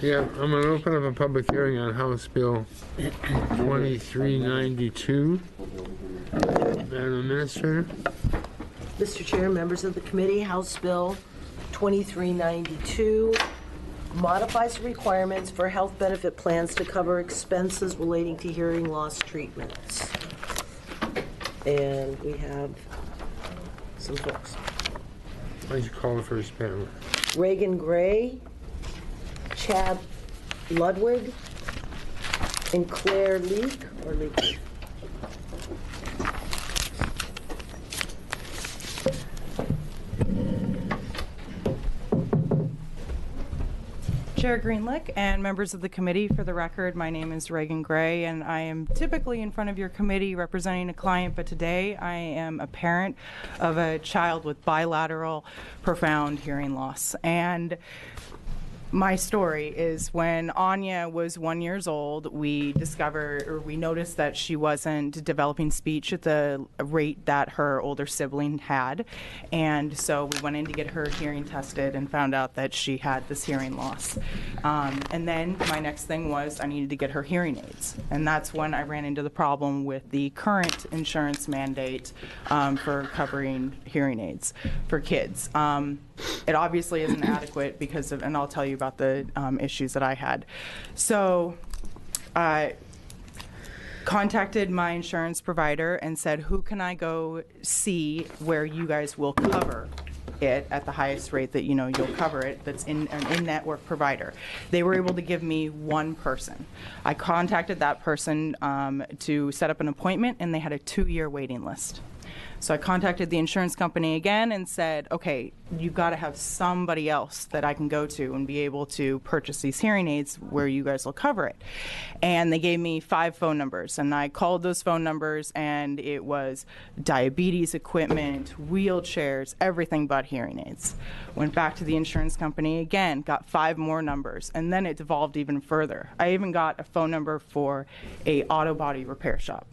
Yeah, I'm going to open up a public hearing on House Bill 2392. Madam Administrator. Mr. Chair, members of the committee, House Bill 2392 modifies the requirements for health benefit plans to cover expenses relating to hearing loss treatments. And we have some folks. Why don't you call the first panel? Reagan Gray, Chad Ludwig, and Claire Leak, or Leak. Chair Greenlick and members of the committee, for the record, my name is Reagan Gray, and I am typically in front of your committee representing a client, but today I am a parent of a child with bilateral profound hearing loss. And my story is when Anya was 1 year old, we noticed that she wasn't developing speech at the rate that her older sibling had. And so we went in to get her hearing tested and found out that she had this hearing loss. And then my next thing was I needed to get her hearing aids. And that's when I ran into the problem with the current insurance mandate for covering hearing aids for kids. It obviously isn't adequate because of, and I'll tell you about the issues that I had. So I contacted my insurance provider and said, who can I go see where you guys will cover it at the highest rate that you'll cover it, that's in an in-network provider. They were able to give me one person. I contacted that person to set up an appointment, and they had a 2-year waiting list. So I contacted the insurance company again and said, okay, you've got to have somebody else that I can go to and be able to purchase these hearing aids where you guys will cover it. And they gave me 5 phone numbers, and I called those phone numbers, and it was diabetes equipment, wheelchairs, everything but hearing aids. Went back to the insurance company again, got 5 more numbers, and then it devolved even further. I even got a phone number for a auto body repair shop.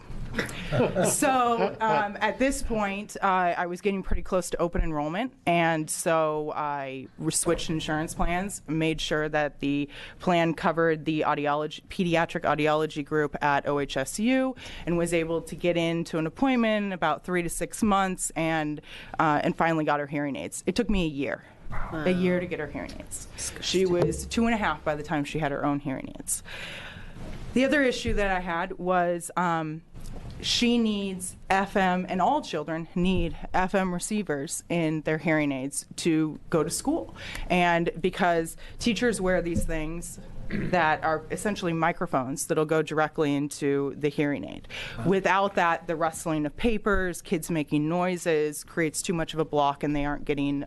So at this point, I was getting pretty close to open enrollment, and so I switched insurance plans, made sure that the plan covered the pediatric audiology group at OHSU, and was able to get into an appointment in about 3 to 6 months, and finally got her hearing aids. It took me a year. Wow. A year to get her hearing aids. She was 2.5 by the time she had her own hearing aids. The other issue that I had was she needs FM, and all children need FM receivers in their hearing aids to go to school. And because teachers wear these things that are essentially microphones that'll go directly into the hearing aid. Without that, the rustling of papers, kids making noises, creates too much of a block, and they aren't getting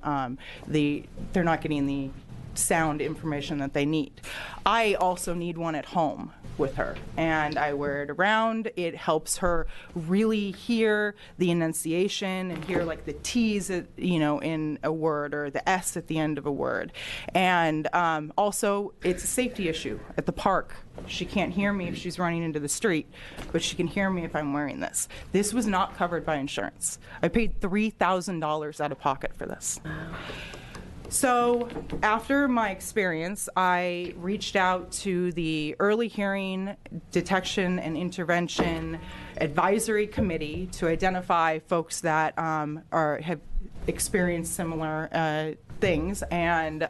they're not getting the sound information that they need. I also need one at home with her, and I wear it around. It helps her really hear the enunciation and hear like the T's in a word, or the S at the end of a word. And also it's a safety issue at the park. She can't hear me if she's running into the street, but she can hear me if I'm wearing this. This was not covered by insurance. I paid $3,000 out of pocket for this. So after my experience, I reached out to the Early Hearing Detection and Intervention Advisory Committee to identify folks that have experienced similar things, and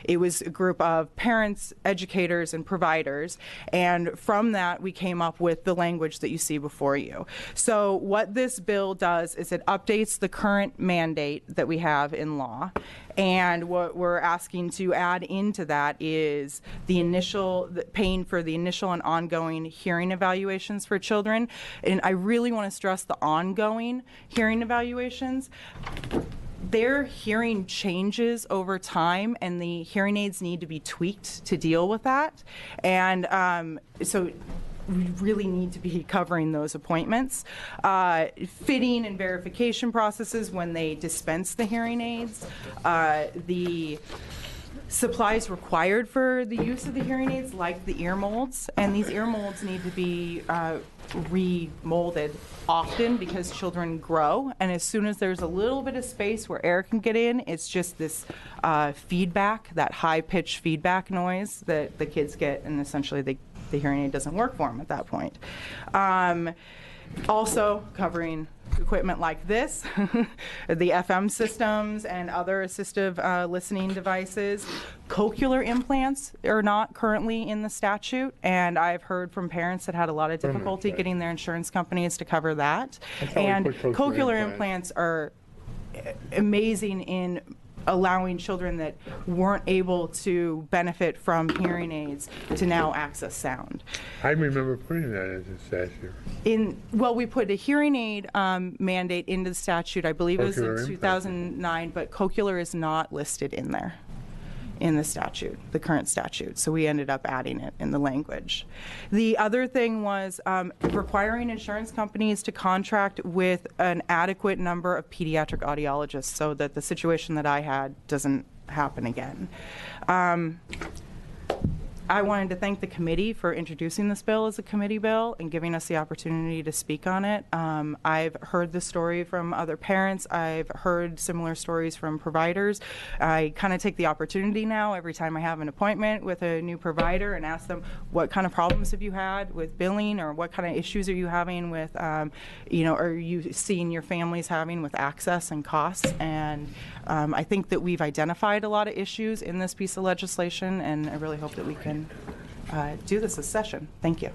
it was a group of parents, educators, and providers, and from that we came up with the language that you see before you. So what this bill does is it updates the current mandate that we have in law, and what we're asking to add into that is paying for the initial and ongoing hearing evaluations for children. And I really want to stress the ongoing hearing evaluations. Their hearing changes over time, and the hearing aids need to be tweaked to deal with that. And so we really need to be covering those appointments. Fitting and verification processes when they dispense the hearing aids. supplies required for the use of the hearing aids, like the ear molds, and these ear molds need to be remolded often because children grow, and as soon as there's a little bit of space where air can get in, it's just this feedback, that high-pitched feedback noise that the kids get, and essentially the hearing aid doesn't work for them at that point. Also covering equipment like this, the FM systems and other assistive listening devices. Cochlear implants are not currently in the statute, and I've heard from parents that had a lot of difficulty getting their insurance companies to cover that. And cochlear implants are amazing in allowing children that weren't able to benefit from hearing aids to now access sound. I remember putting that as a statute. Well, we put a hearing aid mandate into the statute, I believe it was Cochlear in implant. 2009, but cochlear is not listed in there, in the statute, the current statute, so we ended up adding it in the language. The other thing was requiring insurance companies to contract with an adequate number of pediatric audiologists so that the situation that I had doesn't happen again. I wanted to thank the committee for introducing this bill as a committee bill and giving us the opportunity to speak on it. I've heard the story from other parents. I've heard similar stories from providers. I kind of take the opportunity now every time I have an appointment with a new provider and ask them, what kind of problems have you had with billing, or what kind of issues are you having with, are you seeing your families having with access and costs? And I think that we've identified a lot of issues in this piece of legislation, and I really hope that we can do this session. Thank you.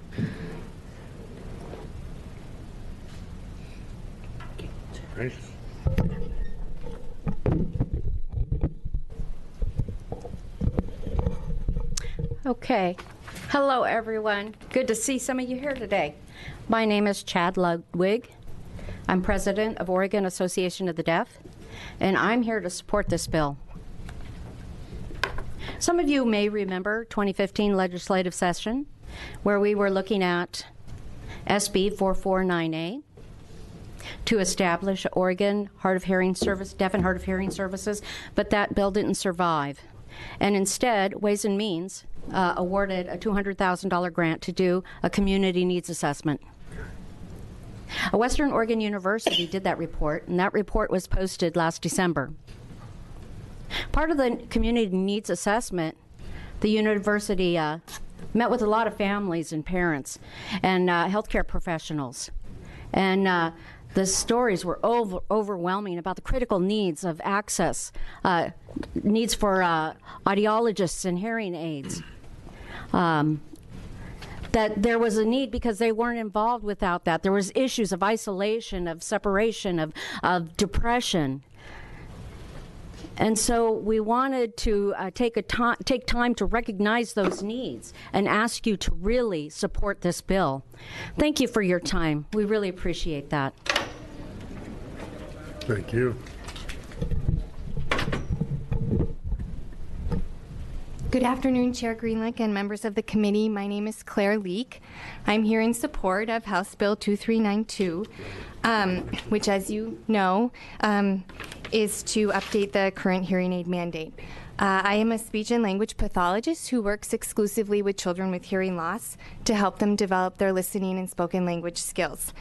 Right? Okay. Hello, everyone. Good to see some of you here today. My name is Chad Ludwig. I'm president of Oregon Association of the Deaf, and I'm here to support this bill. Some of you may remember 2015 legislative session where we were looking at SB 449A to establish Oregon Hard of Hearing Service, Deaf and Hard of Hearing Services, but that bill didn't survive. And instead, Ways and Means awarded a $200,000 grant to do a community needs assessment. A Western Oregon University did that report, and that report was posted last December. Part of the community needs assessment, the university met with a lot of families and parents and healthcare professionals. And the stories were overwhelming about the critical needs of access, needs for audiologists and hearing aids. That there was a need because they weren't involved without that. There was issues of isolation, of separation, of depression. And so we wanted to take time to recognize those needs and ask you to really support this bill. Thank you for your time. We really appreciate that. Thank you. Good afternoon, Chair Greenlick and members of the committee. My name is Claire Leek. I'm here in support of House Bill 2392, which, as you know, is to update the current hearing aid mandate. I am a speech and language pathologist who works exclusively with children with hearing loss to help them develop their listening and spoken language skills.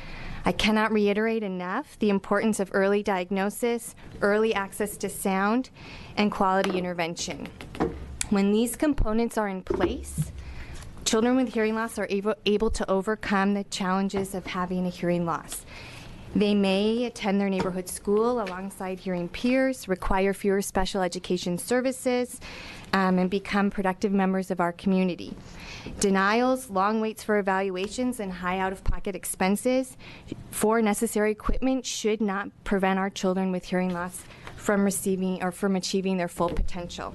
I cannot reiterate enough the importance of early diagnosis, early access to sound, and quality intervention. When these components are in place, children with hearing loss are able to overcome the challenges of having a hearing loss. They may attend their neighborhood school alongside hearing peers, require fewer special education services, and become productive members of our community. Denials, long waits for evaluations, and high out-of-pocket expenses for necessary equipment should not prevent our children with hearing loss from receiving or from achieving their full potential.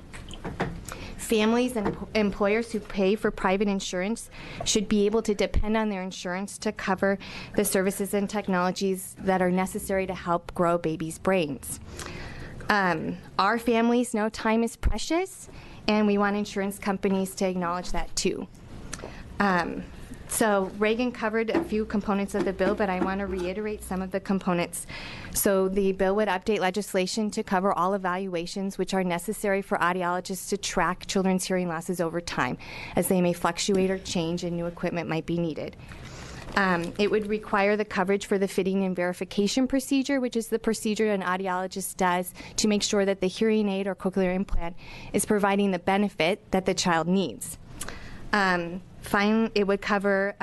Families and employers who pay for private insurance should be able to depend on their insurance to cover the services and technologies that are necessary to help grow babies' brains. Our families know time is precious, and we want insurance companies to acknowledge that too. So Reagan covered a few components of the bill, but I want to reiterate some of the components. So the bill would update legislation to cover all evaluations which are necessary for audiologists to track children's hearing losses over time, as they may fluctuate or change and new equipment might be needed. It would require the coverage for the fitting and verification procedure, which is the procedure an audiologist does to make sure that the hearing aid or cochlear implant is providing the benefit that the child needs. Finally, it would cover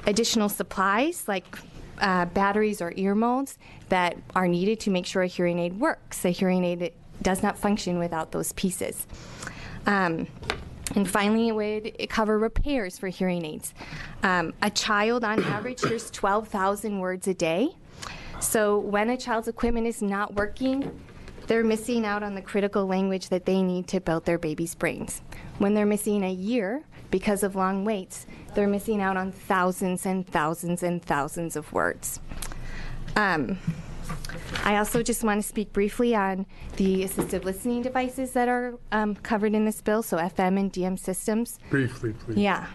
additional supplies like batteries or ear molds that are needed to make sure a hearing aid works. A hearing aid does not function without those pieces. And finally, it would cover repairs for hearing aids. A child, on average, hears 12,000 words a day. So when a child's equipment is not working, they're missing out on the critical language that they need to build their baby's brains. When they're missing a year because of long waits, they're missing out on thousands and thousands and thousands of words. I also just want to speak briefly on the assistive listening devices that are covered in this bill, so FM and DM systems. Briefly, please. Yeah.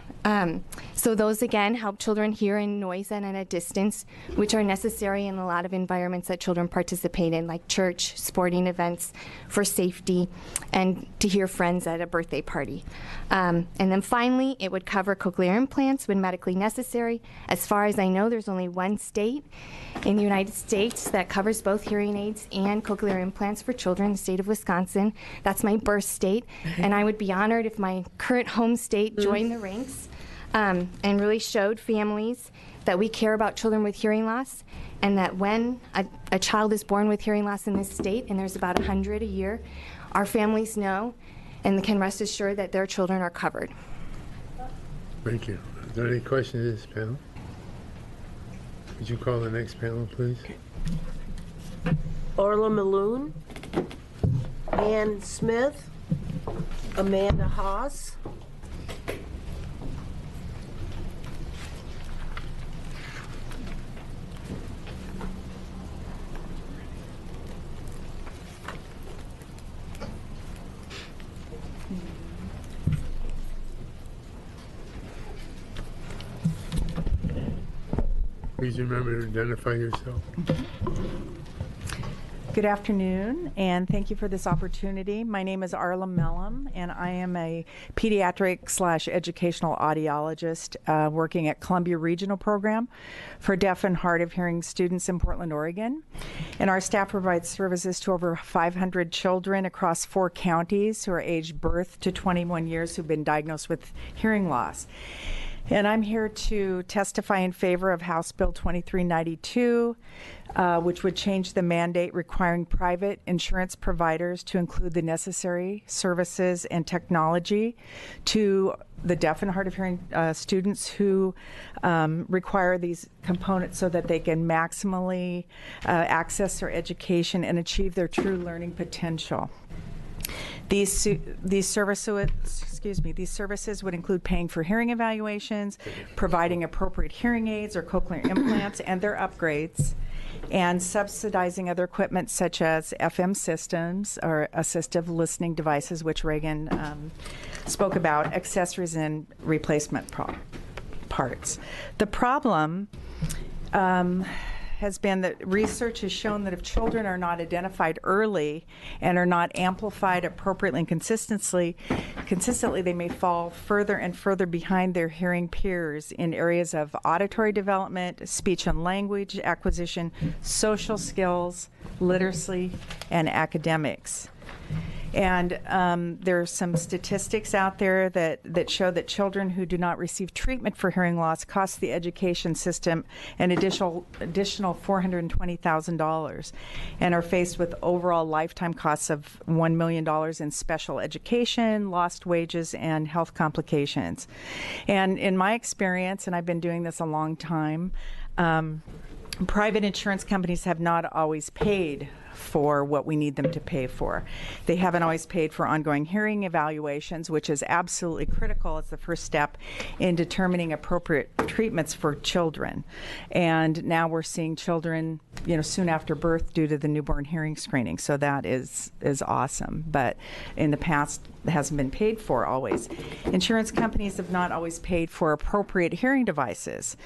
So those, again, help children hear in noise and at a distance, which are necessary in a lot of environments that children participate in, like church, sporting events, for safety, and to hear friends at a birthday party. And then finally, it would cover cochlear implants when medically necessary. As far as I know, there's only one state in the United States that covers both hearing aids and cochlear implants for children, the state of Wisconsin. That's my birth state, and I would be honored if my current home state joined the ranks and really showed families that we care about children with hearing loss, and that when a child is born with hearing loss in this state, and there's about 100 a year, our families know and can rest assured that their children are covered. Thank you. Are there any questions to this panel? Would you call the next panel, please? Orla Maloon, Ann Smith, Amanda Haas, Please remember to identify yourself. Good afternoon, and thank you for this opportunity. My name is Arla Mellum, and I am a pediatric/educational audiologist working at Columbia Regional Program for deaf and hard of hearing students in Portland, Oregon. And our staff provides services to over 500 children across 4 counties who are aged birth to 21 years who've been diagnosed with hearing loss. And I'm here to testify in favor of House Bill 2392, which would change the mandate requiring private insurance providers to include the necessary services and technology to the deaf and hard of hearing students who require these components so that they can maximally access their education and achieve their true learning potential. These services would include paying for hearing evaluations, providing appropriate hearing aids or cochlear implants and their upgrades, and subsidizing other equipment such as FM systems or assistive listening devices, which Reagan spoke about, accessories and replacement parts. The problem has been that research has shown that if children are not identified early and are not amplified appropriately and consistently, they may fall further and further behind their hearing peers in areas of auditory development, speech and language acquisition, social skills, literacy, and academics. And there are some statistics out there that show that children who do not receive treatment for hearing loss cost the education system an additional $420,000 and are faced with overall lifetime costs of $1 million in special education, lost wages, and health complications. And in my experience, and I've been doing this a long time, private insurance companies have not always paid for what we need them to pay for. They haven't always paid for ongoing hearing evaluations, which is absolutely critical as the first step in determining appropriate treatments for children. And now we're seeing children, soon after birth due to the newborn hearing screening. So that is awesome. But in the past, it hasn't been paid for always. Insurance companies have not always paid for appropriate hearing devices.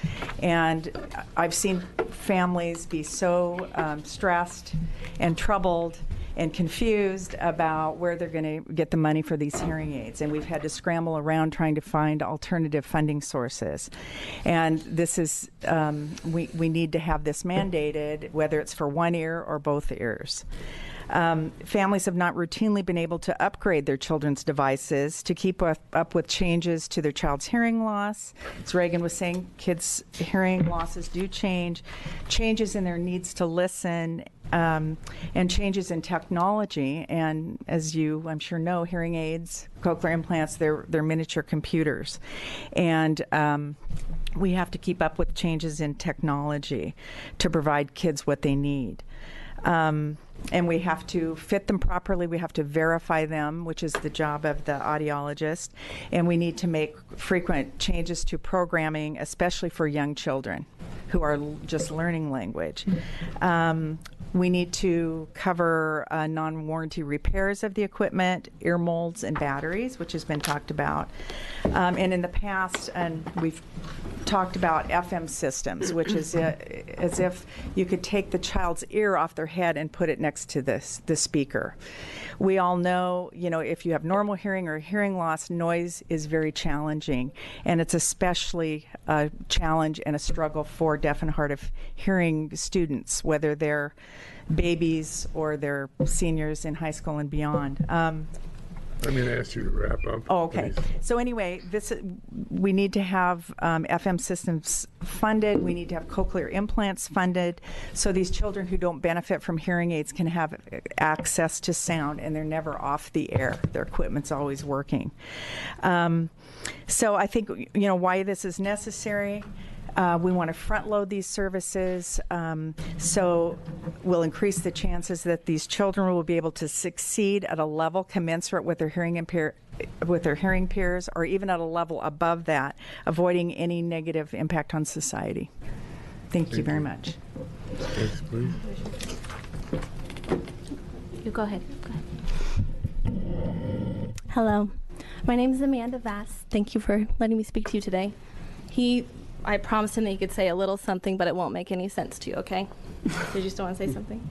And I've seen families be so stressed and troubled and confused about where they're going to get the money for these hearing aids. And we've had to scramble around trying to find alternative funding sources. And this is, we need to have this mandated, whether it's for one ear or both ears. Families have not routinely been able to upgrade their children's devices to keep up with changes to their child's hearing loss. As Reagan was saying, kids' hearing losses do change, changes in their needs to listen, and changes in technology. And as you, I'm sure, know, hearing aids, cochlear implants, they're miniature computers. And we have to keep up with changes in technology to provide kids what they need. And we have to fit them properly. We have to verify them, which is the job of the audiologist. And we need to make frequent changes to programming, especially for young children who are just learning language. We need to cover non-warranty repairs of the equipment, ear molds, and batteries, which has been talked about. And in the past, and we've talked about FM systems, which is as if you could take the child's ear off their head and put it next to the speaker. We all know, if you have normal hearing or hearing loss, noise is very challenging, and it's especially a challenge and a struggle for deaf and hard of hearing students, whether they're babies or they're seniors in high school and beyond. I'm going to ask you to wrap up. Oh, okay. Please. So anyway, we need to have FM systems funded. We need to have cochlear implants funded, so these children who don't benefit from hearing aids can have access to sound, and they're never off the air. Their equipment's always working. So I think why this is necessary. We want to front load these services, so we'll increase the chances that these children will be able to succeed at a level commensurate with their hearing peers, or even at a level above that, avoiding any negative impact on society. Thank you very much. Yes, please. You go ahead. Hello, my name is Amanda Vass. Thank you for letting me speak to you today. I promised him that he could say a little something, but it won't make any sense to you, okay? Did you still want to say something?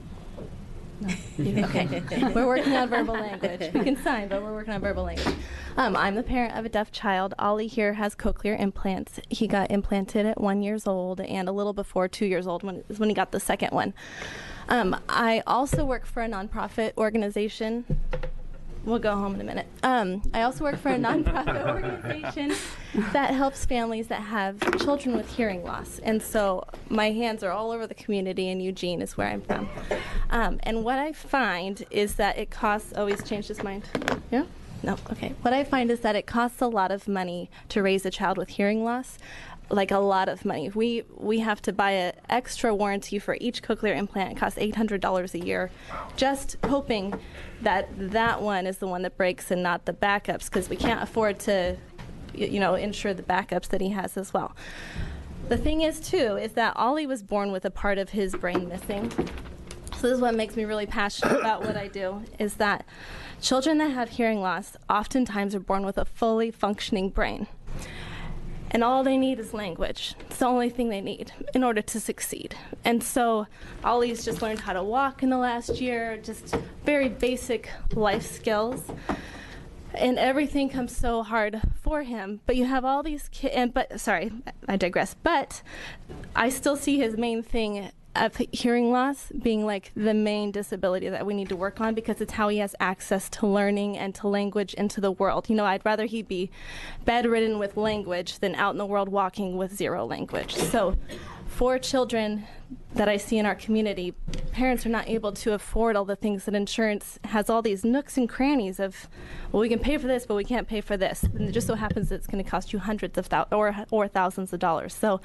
No? Okay. We're working on verbal language. We can sign, but we're working on verbal language. I'm the parent of a deaf child. Ollie here has cochlear implants. He got implanted at 1 year old and a little before 2 years old when he got the second one. I also work for a nonprofit organization. We'll go home in a minute. I also work for a nonprofit organization that helps families that have children with hearing loss. And so my hands are all over the community, and Eugene is where I'm from. And what I find is that it costs, oh, he's changed his mind. Yeah? No, okay. What I find is that it costs a lot of money to raise a child with hearing loss. Like a lot of money. We have to buy an extra warranty for each cochlear implant. It costs $800 a year, just hoping that one is the one that breaks and not the backups, because we can't afford to, insure the backups that he has as well. The thing is, too, is that Ollie was born with a part of his brain missing. So this is what makes me really passionate about what I do, is that children that have hearing loss oftentimes are born with a fully functioning brain. And all they need is language. It's the only thing they need in order to succeed. And so Ollie's just learned how to walk in the last year, just very basic life skills. And everything comes so hard for him. But you have all these kids, sorry, I digress. But I still see his main thing of hearing loss being like the main disability that we need to work on, because it's how he has access to learning and to language and to the world. I'd rather he be bedridden with language than out in the world walking with zero language. So for children that I see in our community, parents are not able to afford all the things that insurance has, all these nooks and crannies of, well, we can pay for this, but we can't pay for this. And it just so happens that it's going to cost you hundreds of or thousands of dollars. So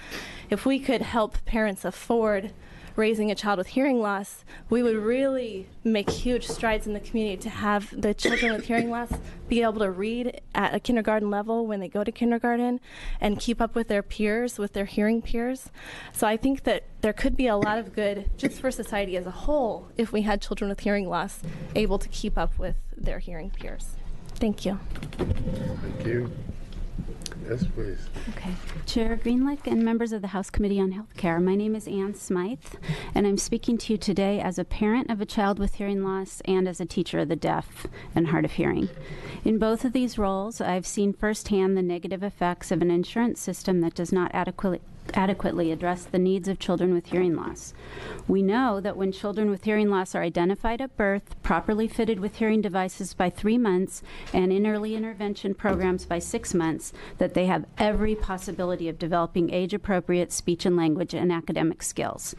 if we could help parents afford raising a child with hearing loss, we would really make huge strides in the community to have the children with hearing loss be able to read at a kindergarten level when they go to kindergarten and keep up with their peers, with their hearing peers. So I think that there could be a lot of good just for society as a whole if we had children with hearing loss able to keep up with their hearing peers. Thank you. Thank you. Yes, please. Okay. Chair Greenlick and members of the House Committee on Health Care, my name is Ann Smythe, and I'm speaking to you today as a parent of a child with hearing loss and as a teacher of the deaf and hard of hearing. In both of these roles, I've seen firsthand the negative effects of an insurance system that does not adequately address the needs of children with hearing loss. We know that when children with hearing loss are identified at birth, properly fitted with hearing devices by 3 months, and in early intervention programs by 6 months, that they have every possibility of developing age-appropriate speech and language and academic skills.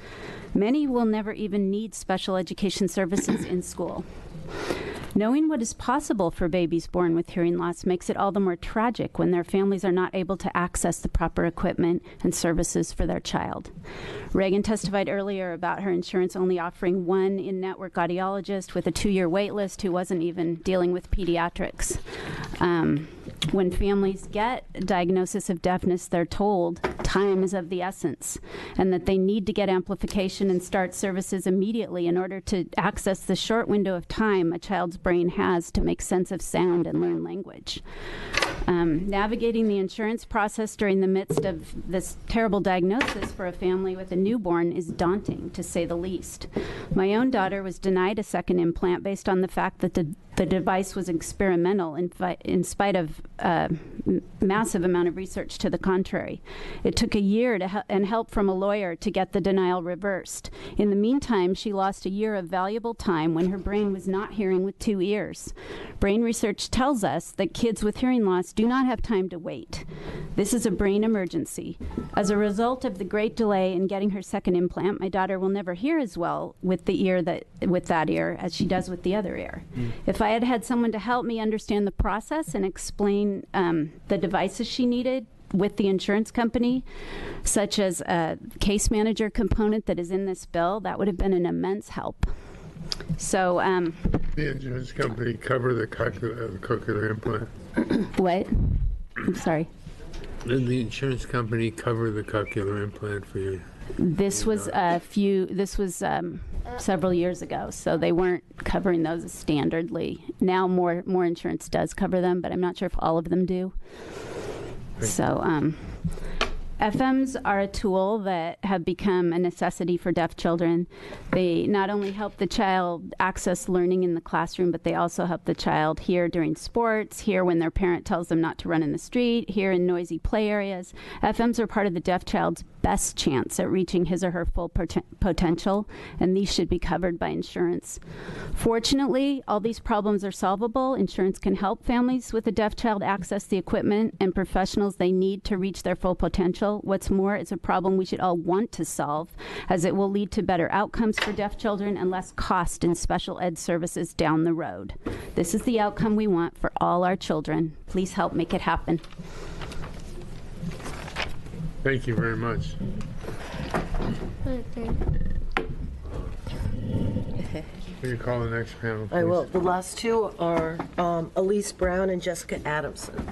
Many will never even need special education services in school. Knowing what is possible for babies born with hearing loss makes it all the more tragic when their families are not able to access the proper equipment and services for their child. Reagan testified earlier about her insurance only offering one in-network audiologist with a 2-year wait list who wasn't even dealing with pediatrics. When families get a diagnosis of deafness, they're told time is of the essence and that they need to get amplification and start services immediately in order to access the short window of time a child's brain has to make sense of sound and learn language. Navigating the insurance process during the midst of this terrible diagnosis for a family with a newborn is daunting, to say the least. My own daughter was denied a second implant based on the fact that the device was experimental in spite of massive amount of research to the contrary. It took a year and help from a lawyer to get the denial reversed. In the meantime, she lost a year of valuable time when her brain was not hearing with 2 ears. Brain research tells us that kids with hearing loss do not have time to wait. This is a brain emergency. As a result of the great delay in getting her second implant, my daughter will never hear as well with that ear as she does with the other ear. If I had had someone to help me understand the process and explain the devices she needed with the insurance company, such as a case manager component that is in this bill, that would have been an immense help. So, the insurance company cover the cochlear implant? What? I'm sorry. Did the insurance company cover the cochlear implant for you? This was several years ago, so they weren't covering those standardly. Now more insurance does cover them, but I'm not sure if all of them do. So FMs are a tool that have become a necessity for deaf children. They not only help the child access learning in the classroom, but they also help the child hear during sports, hear when their parent tells them not to run in the street, hear in noisy play areas. FMs are part of the deaf child's best chance at reaching his or her full potential, and these should be covered by insurance. Fortunately, all these problems are solvable. Insurance can help families with a deaf child access the equipment and professionals they need to reach their full potential. What's more, it's a problem we should all want to solve, as it will lead to better outcomes for deaf children and less cost in special ed services down the road. This is the outcome we want for all our children. Please help make it happen. Thank you very much. Will you call the next panel, please? I will. The last two are Elise Brown and Jessica Adamson.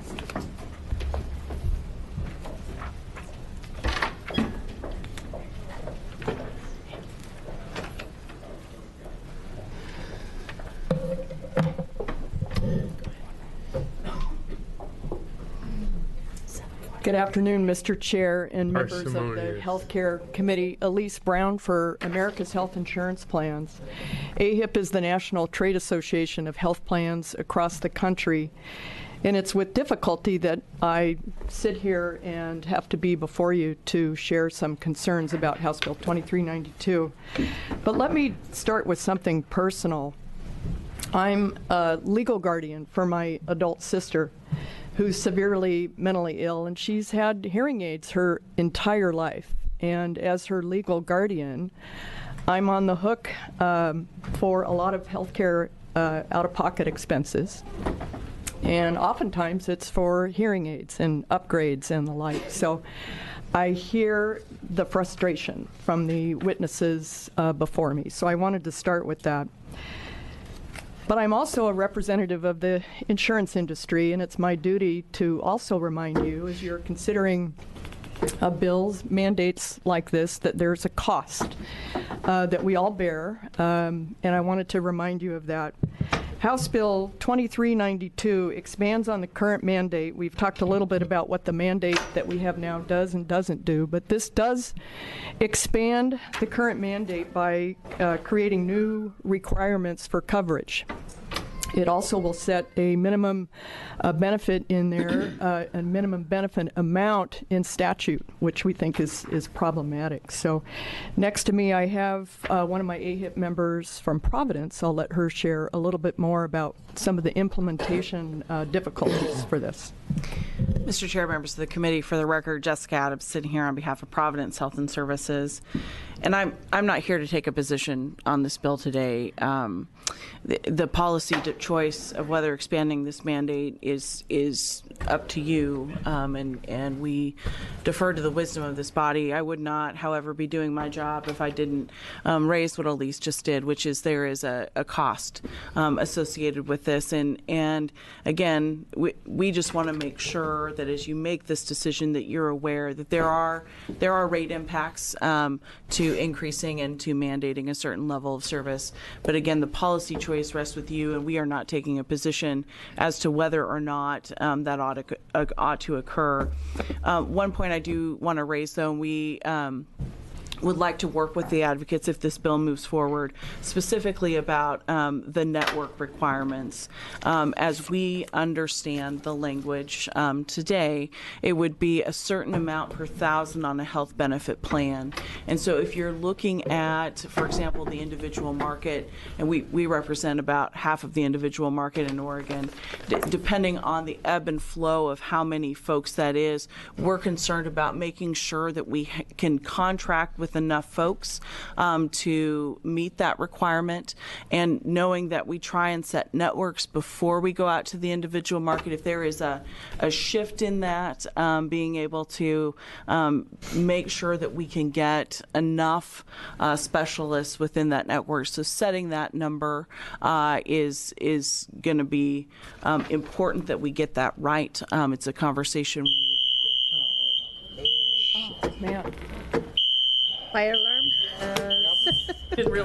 Good afternoon, Mr. Chair and members of the Healthcare Committee. Elise Brown for America's Health Insurance Plans. AHIP is the National Trade Association of Health Plans across the country, and it's with difficulty that I sit here and have to be before you to share some concerns about House Bill 2392. But let me start with something personal. I'm a legal guardian for my adult sister, who's severely mentally ill, and she's had hearing aids her entire life. And as her legal guardian, I'm on the hook for a lot of healthcare out-of-pocket expenses. And oftentimes it's for hearing aids and upgrades and the like. So I hear the frustration from the witnesses before me, so I wanted to start with that. But I'm also a representative of the insurance industry, and it's my duty to also remind you, as you're considering bills, mandates like this, that there's a cost that we all bear, and I wanted to remind you of that. House Bill 2392 expands on the current mandate. We've talked a little bit about what the mandate that we have now does and doesn't do, but this does expand the current mandate by creating new requirements for coverage. It also will set a minimum benefit in there, a minimum benefit amount in statute, which we think is problematic. So next to me, I have one of my AHIP members from Providence. I'll let her share a little bit more about some of the implementation difficulties for this. Mr. Chair, members of the committee, for the record, Jessica Adams sitting here on behalf of Providence Health and Services. And I'm not here to take a position on this bill today. The policy choice of whether expanding this mandate is up to you, and we defer to the wisdom of this body. I would not, however, be doing my job if I didn't raise what Elise just did, which is there is a cost associated with this. And again, we just want to make sure that as you make this decision that you're aware that there are rate impacts to increasing and to mandating a certain level of service. But again, the policy choice rests with you, and we are not taking a position as to whether or not that ought to occur. One point I do want to raise, though, we would like to work with the advocates if this bill moves forward, specifically about the network requirements. As we understand the language today, it would be a certain amount per thousand on a health benefit plan. And so if you're looking at, for example, the individual market, and we represent about half of the individual market in Oregon, depending on the ebb and flow of how many folks that is, we're concerned about making sure that we can contract with enough folks to meet that requirement, and knowing that we try and set networks before we go out to the individual market. If there is a shift in that, being able to make sure that we can get enough specialists within that network. So setting that number is going to be important that we get that right. It's a conversation. Man. Fire alarm? Didn't realize